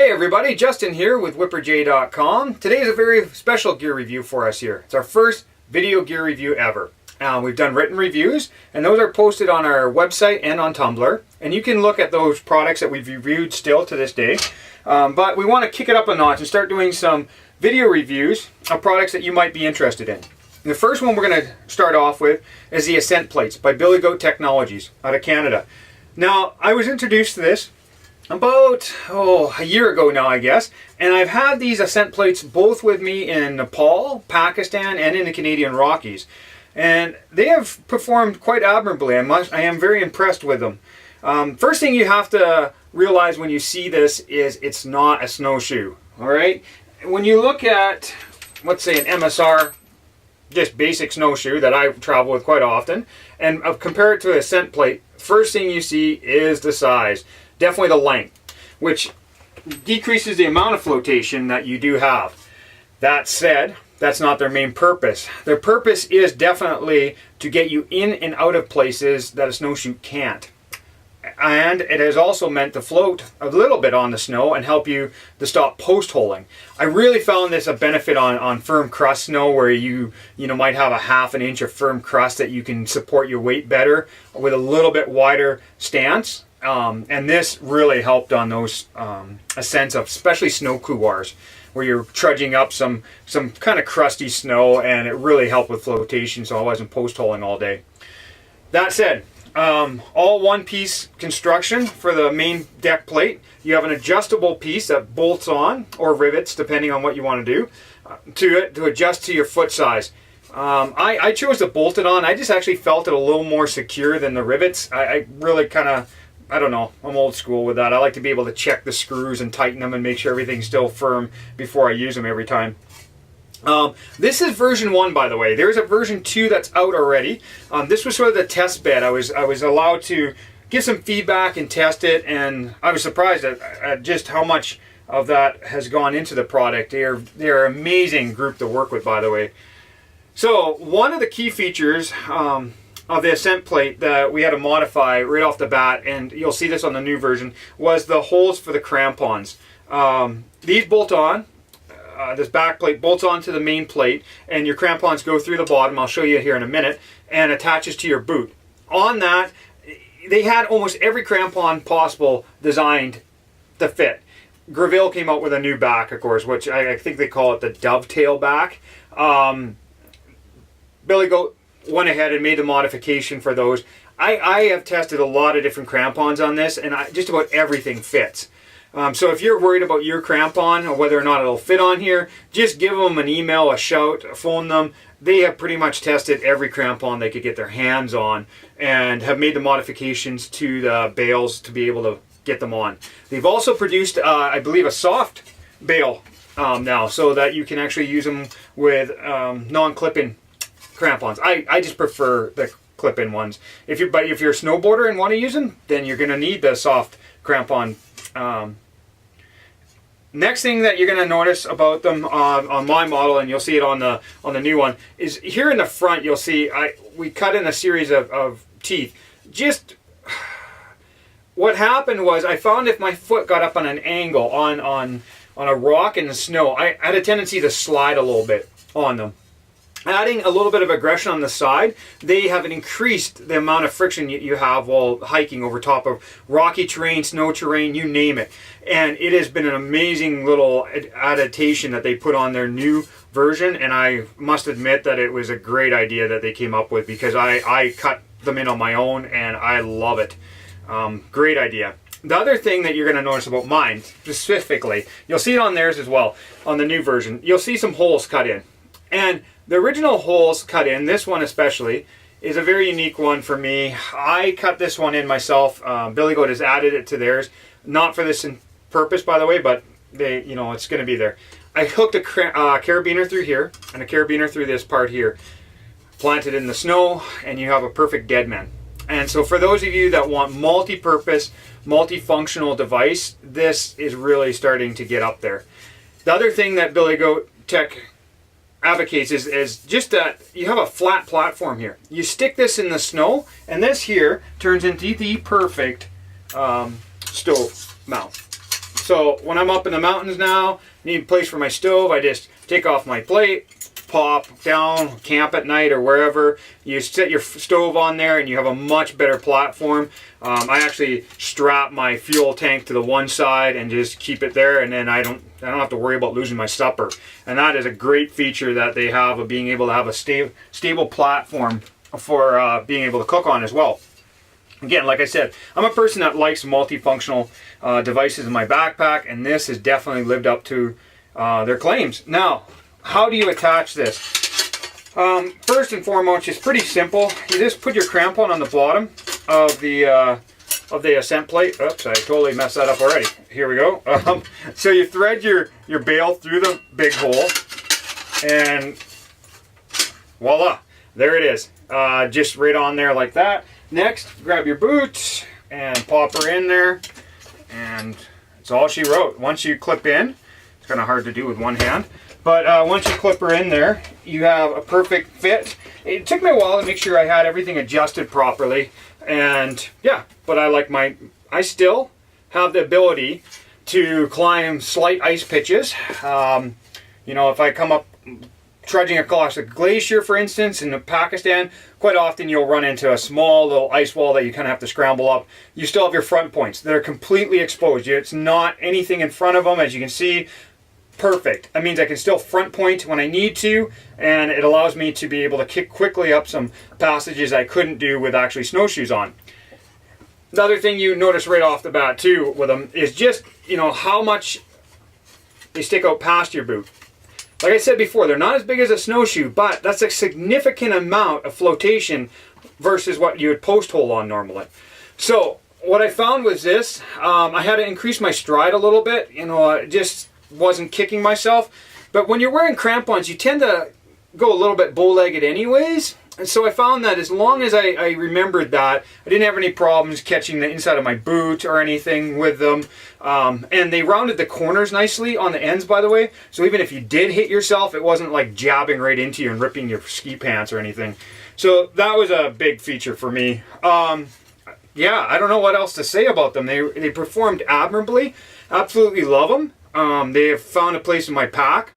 Hey everybody, Justin here with Whipperj.com. Today is a very special gear review for us here. It's our first video gear review ever. We've done written reviews, and those are posted on our website and on Tumblr. And you can look at those products that we've reviewed still to this day. But we want to kick it up a notch and start doing some video reviews of products that you might be interested in. The first one we're going to start off with is the Ascent plates by Billy Goat Technologies out of Canada. Now, I was introduced to this about a year ago now, I guess, and I've had these Ascent plates both with me in Nepal, Pakistan, and in the Canadian Rockies, and they have performed quite admirably. I am very impressed with them. First thing you have to realize when you see this is it's not a snowshoe. All right, when you look at, let's say, an MSR, just basic snowshoe that I travel with quite often, and compare it to an Ascent plate, first thing you see is the size. Definitely the length, which decreases the amount of flotation that you do have. That said, that's not their main purpose. Their purpose is definitely to get you in and out of places that a snowshoe can't. And it is also meant to float a little bit on the snow and help you to stop post-holing. I really found this a benefit on firm crust snow where you might have a half an inch of firm crust that you can support your weight better with a little bit wider stance. And this really helped on those ascents of especially snow couloirs where you're trudging up some kind of crusty snow, and it really helped with flotation so I wasn't post-holing all day. That said, all one-piece construction for the main deck plate. You have an adjustable piece that bolts on, or rivets depending on what you want to do, to adjust to your foot size. I chose to bolt it on. I just actually felt it a little more secure than the rivets. I really kind of, I don't know, I'm old school with that. I like to be able to check the screws and tighten them and make sure everything's still firm before I use them every time. This is version 1, by the way. There's a version 2 that's out already. This was sort of the test bed. I was allowed to give some feedback and test it, and I was surprised at just how much of that has gone into the product. They're an amazing group to work with, by the way. So one of the key features of the Ascent plate that we had to modify right off the bat, and you'll see this on the new version, was the holes for the crampons. These bolt on. This back plate bolts onto the main plate, and your crampons go through the bottom. I'll show you here in a minute, and attaches to your boot. On that, they had almost every crampon possible designed to fit. Gravel came out with a new back, of course, which I think they call it the dovetail back. Billy Goat went ahead and made the modification for those. I have tested a lot of different crampons on this, and just about everything fits. So if you're worried about your crampon or whether or not it'll fit on here, just give them an email, a shout, phone them. They have pretty much tested every crampon they could get their hands on and have made the modifications to the bales to be able to get them on. They've also produced, I believe, a soft bale now, so that you can actually use them with non-clip-in crampons. I just prefer the clip-in ones. But if you're a snowboarder and want to use them, then you're going to need the soft crampon. Next thing that you're going to notice about them on my model, and you'll see it on the new one, is here in the front you'll see we cut in a series of teeth. Just what happened was I found if my foot got up on an angle on a rock in the snow, I had a tendency to slide a little bit on them. Adding a little bit of aggression on the side, they have increased the amount of friction you have while hiking over top of rocky terrain, snow terrain, you name it. And it has been an amazing little adaptation that they put on their new version, and I must admit that it was a great idea that they came up with, because I cut them in on my own and I love it. Great idea. The other thing that you're going to notice about mine specifically, you'll see it on theirs as well, on the new version, you'll see some holes cut in. And the original holes cut in, this one especially, is a very unique one for me. I cut this one in myself. Billy Goat has added it to theirs. Not for this purpose, by the way, but it's going to be there. I hooked a carabiner through here and a carabiner through this part here. Planted in the snow, and you have a perfect deadman. And so for those of you that want multi-purpose, multifunctional device, this is really starting to get up there. The other thing that Billy Goat Tech advocates is just that you have a flat platform here. You stick this in the snow, and this here turns into the perfect stove mount. So when I'm up in the mountains now, need a place for my stove, I just take off my plate, pop down, camp at night or wherever. You set your stove on there and you have a much better platform. I actually strap my fuel tank to the one side and just keep it there, and then I don't have to worry about losing my supper. And that is a great feature that they have of being able to have a stable platform for being able to cook on as well. Again, like I said, I'm a person that likes multifunctional devices in my backpack, and this has definitely lived up to their claims. Now, how do you attach this? First and foremost, it's pretty simple. You just put your crampon on the bottom of the Ascent plate. Oops, I totally messed that up already. Here we go. So you thread your bail through the big hole, and voila, there it is. Just right on there like that. Next, grab your boot and pop her in there, and it's all she wrote. Once you clip in, it's kind of hard to do with one hand, but once you clip her in there, you have a perfect fit. It took me a while to make sure I had everything adjusted properly, and yeah, but I still have the ability to climb slight ice pitches. You know, if I come up trudging across a glacier, for instance, in Pakistan, quite often you'll run into a small little ice wall that you kind of have to scramble up. You still have your front points that are completely exposed. It's not anything in front of them, as you can see. Perfect. That means I can still front point when I need to, and it allows me to be able to kick quickly up some passages I couldn't do with actually snowshoes on. The other thing you notice right off the bat too with them is just, you know, how much they stick out past your boot. Like I said before, they're not as big as a snowshoe, but that's a significant amount of flotation versus what you would post hole on normally. So what I found was this, I had to increase my stride a little bit. You know, I just wasn't kicking myself. But when you're wearing crampons, you tend to go a little bit bow-legged anyways. And so I found that as long as I remembered that, I didn't have any problems catching the inside of my boot or anything with them. And they rounded the corners nicely on the ends, by the way. So even if you did hit yourself, it wasn't like jabbing right into you and ripping your ski pants or anything. So that was a big feature for me. Yeah, I don't know what else to say about them. They performed admirably. Absolutely love them. They have found a place in my pack.